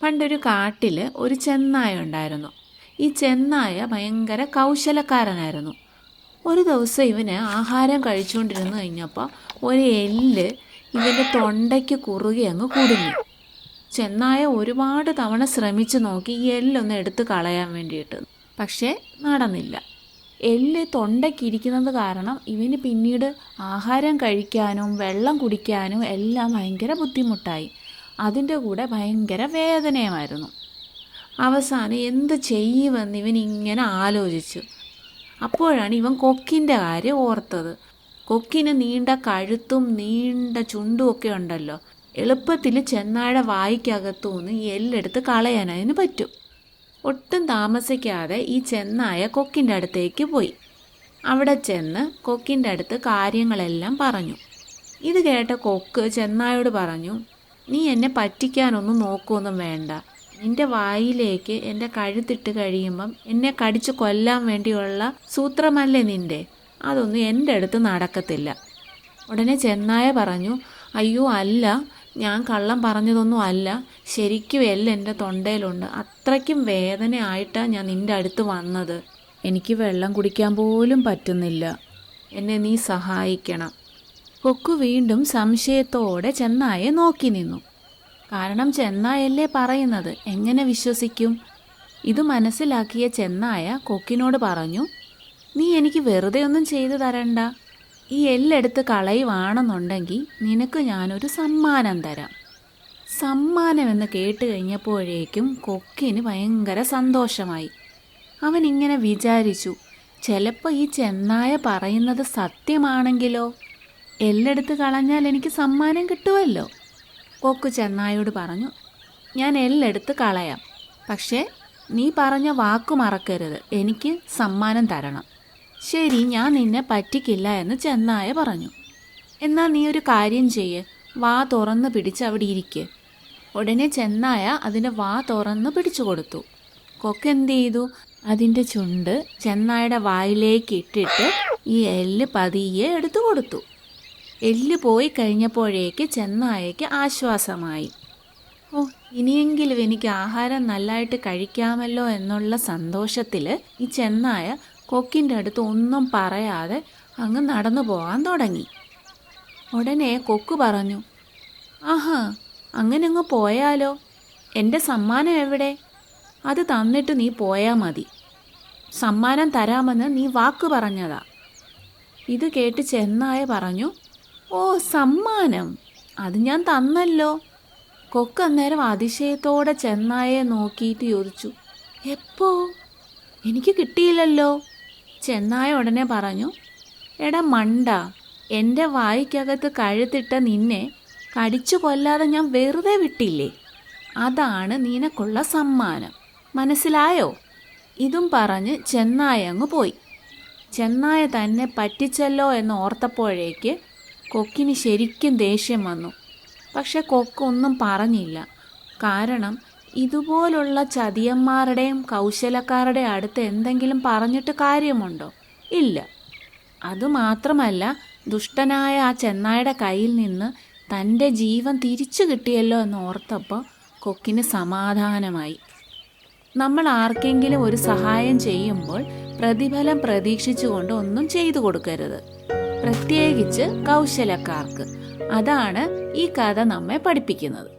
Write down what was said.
പണ്ടൊരു കാട്ടിൽ ഒരു ചെന്നായ ഉണ്ടായിരുന്നു. ഈ ചെന്നായ ഭയങ്കര കൗശലക്കാരനായിരുന്നു. ഒരു ദിവസം ഇവന് ആഹാരം കഴിച്ചുകൊണ്ടിരുന്ന് കഴിഞ്ഞപ്പോൾ ഒരു എല്ല് ഇവൻ്റെ തൊണ്ടയ്ക്ക് കുറുകെ അങ്ങ് കുടുങ്ങി. ചെന്നായ ഒരുപാട് തവണ ശ്രമിച്ചു നോക്കി ഈ എല്ലൊന്ന് എടുത്ത് കളയാൻ വേണ്ടിയിട്ട്, പക്ഷേ നടന്നില്ല. എല്ല് തൊണ്ടയ്ക്കിരിക്കുന്നത് കാരണം ഇവന് പിന്നീട് ആഹാരം കഴിക്കാനും വെള്ളം കുടിക്കാനും എല്ലാം ഭയങ്കര ബുദ്ധിമുട്ടായി. അതിൻ്റെ കൂടെ ഭയങ്കര വേദനയുമായിരുന്നു. അവസാനം എന്ത് ചെയ്യുമെന്ന് ഇവൻ ഇങ്ങനെ ആലോചിച്ചു. അപ്പോഴാണ് ഇവൻ കൊക്കിൻ്റെ കാര്യം ഓർത്തത്. കൊക്കിന് നീണ്ട കഴുത്തും നീണ്ട ചുണ്ടും ഒക്കെ ഉണ്ടല്ലോ. എളുപ്പത്തിൽ ചെന്നായുടെ വായ്ക്കകത്തുനിന്ന് ഈ എല്ലെടുത്ത് കളയാൻ അതിന് പറ്റും. ഒട്ടും താമസിക്കാതെ ഈ ചെന്നായ കൊക്കിൻ്റെ അടുത്തേക്ക് പോയി. അവിടെ ചെന്ന് കൊക്കിൻ്റെ അടുത്ത് കാര്യങ്ങളെല്ലാം പറഞ്ഞു. ഇത് കേട്ട കൊക്ക് ചെന്നായോട് പറഞ്ഞു, നീ എന്നെ പറ്റിക്കാനൊന്നും നോക്കുകയൊന്നും വേണ്ട. നിന്റെ വായിലേക്ക് എൻ്റെ കഴുത്തിട്ട് കഴിയുമ്പം എന്നെ കടിച്ചു കൊല്ലാൻ വേണ്ടിയുള്ള സൂത്രമല്ലേ നിൻ്റെ, അതൊന്നും എൻ്റെ അടുത്ത് നടക്കത്തില്ല. ഉടനെ ചെന്നായ പറഞ്ഞു, അയ്യോ അല്ല, ഞാൻ കള്ളം പറഞ്ഞതൊന്നും അല്ല, ശരിക്കും എല്ലാം എൻ്റെ തൊണ്ടയിലുണ്ട്. അത്രയ്ക്കും വേദനയായിട്ടാണ് ഞാൻ നിൻ്റെ അടുത്ത് വന്നത്. എനിക്ക് വെള്ളം കുടിക്കാൻ പോലും പറ്റുന്നില്ല. എന്നെ നീ സഹായിക്കണം. കൊക്ക് വീണ്ടും സംശയത്തോടെ ചെന്നായെ നോക്കി നിന്നു. കാരണം ചെന്നായല്ലേ പറയുന്നത്, എങ്ങനെ വിശ്വസിക്കും? ഇത് മനസ്സിലാക്കിയ ചെന്നായ കൊക്കിനോട് പറഞ്ഞു, നീ എനിക്ക് വെറുതെ ഒന്നും ചെയ്തു തരണ്ട. ഈ എല്ലെടുത്ത് കളയുവാണെന്നുണ്ടെങ്കിൽ നിനക്ക് ഞാനൊരു സമ്മാനം തരാം. സമ്മാനമെന്ന് കേട്ട് കഴിഞ്ഞപ്പോഴേക്കും കൊക്കിന് ഭയങ്കര സന്തോഷമായി. അവൻ ഇങ്ങനെ വിചാരിച്ചു, ചിലപ്പോൾ ഈ ചെന്നായ പറയുന്നത് സത്യമാണെങ്കിലോ? എല്ലെടുത്ത് കളഞ്ഞാൽ എനിക്ക് സമ്മാനം കിട്ടുമല്ലോ. കൊക്ക് ചെന്നായോട് പറഞ്ഞു, ഞാൻ എല്ലെടുത്ത് കളയാം, പക്ഷേ നീ പറഞ്ഞ വാക്കു മറക്കരുത്, എനിക്ക് സമ്മാനം തരണം. ശരി, ഞാൻ നിന്നെ പറ്റിക്കില്ല എന്ന് ചെന്നായ പറഞ്ഞു. എന്നാൽ നീ ഒരു കാര്യം ചെയ്യ്, വാ തുറന്ന് പിടിച്ച് അവിടെ ഇരിക്ക്. ഉടനെ ചെന്നായ അതിൻ്റെ വാ തുറന്ന് പിടിച്ചു കൊടുത്തു. കൊക്ക് എന്ത് ചെയ്തു? അതിൻ്റെ ചുണ്ട് ചെന്നായുടെ വായിലേക്ക് ഇട്ടിട്ട് ഈ എല്ല് പതിയെ എടുത്തു കൊടുത്തു. എല്ല് പോയി കഴിഞ്ഞപ്പോഴേക്ക് ചെന്നായയ്ക്ക് ആശ്വാസമായി. ഓ, ഇനിയെങ്കിലും എനിക്ക് ആഹാരം നല്ലതായിട്ട് കഴിക്കാമല്ലോ എന്നുള്ള സന്തോഷത്തിൽ ഈ ചെന്നായ കൊക്കിൻ്റെ അടുത്ത് ഒന്നും പറയാതെ അങ്ങ് നടന്നു പോകാൻ തുടങ്ങി. ഉടനെ കൊക്ക് പറഞ്ഞു, ആഹാ, അങ്ങനെ അങ്ങ് പോയാലോ? എൻ്റെ സമ്മാനം എവിടെ? അത് തന്നിട്ട് നീ പോയാൽ മതി. സമ്മാനം തരാമെന്ന് നീ വാക്ക് പറഞ്ഞതാ. ഇത് കേട്ട് ചെന്നായ പറഞ്ഞു, ഓ, സമ്മാനം അത് ഞാൻ തന്നല്ലോ. കൊക്ക് അന്നേരം അതിശയത്തോടെ ചെന്നായെ നോക്കിയിട്ട് ചോദിച്ചു, എപ്പോ? എനിക്ക് കിട്ടിയില്ലല്ലോ. ചെന്നായ ഉടനെ പറഞ്ഞു, എടാ മണ്ട, എൻ്റെ വായ്ക്കകത്ത് കഴുത്തിട്ട നിന്നെ കടിച്ചു കൊല്ലാതെ ഞാൻ വെറുതെ വിട്ടില്ലേ, അതാണ് നിനക്കുള്ള സമ്മാനം. മനസ്സിലായോ? ഇതും പറഞ്ഞ് ചെന്നായ അങ്ങ് പോയി. ചെന്നായ തന്നെ പറ്റിച്ചല്ലോ എന്ന് ഓർത്തപ്പോഴേക്ക് കൊക്കിന് ശരിക്കും ദേഷ്യം വന്നു. പക്ഷെ കൊക്കൊന്നും പറഞ്ഞില്ല. കാരണം ഇതുപോലുള്ള ചതിയന്മാരുടെയും കൗശലക്കാരുടെയും അടുത്ത് എന്തെങ്കിലും പറഞ്ഞിട്ട് കാര്യമുണ്ടോ? ഇല്ല. അതുമാത്രമല്ല, ദുഷ്ടനായ ആ ചെന്നായുടെ കയ്യിൽ നിന്ന് തൻ്റെ ജീവൻ തിരിച്ചു കിട്ടിയല്ലോ എന്ന് ഓർത്തപ്പോൾ കൊക്കിന് സമാധാനമായി. നമ്മൾ ആർക്കെങ്കിലും ഒരു സഹായം ചെയ്യുമ്പോൾ പ്രതിഫലം പ്രതീക്ഷിച്ചുകൊണ്ട് ഒന്നും ചെയ്തു കൊടുക്കരുത്, പ്രത്യേകിച്ച് കൗശലക്കാർക്ക്. അതാണ് ഈ കഥ നമ്മെ പഠിപ്പിക്കുന്നത്.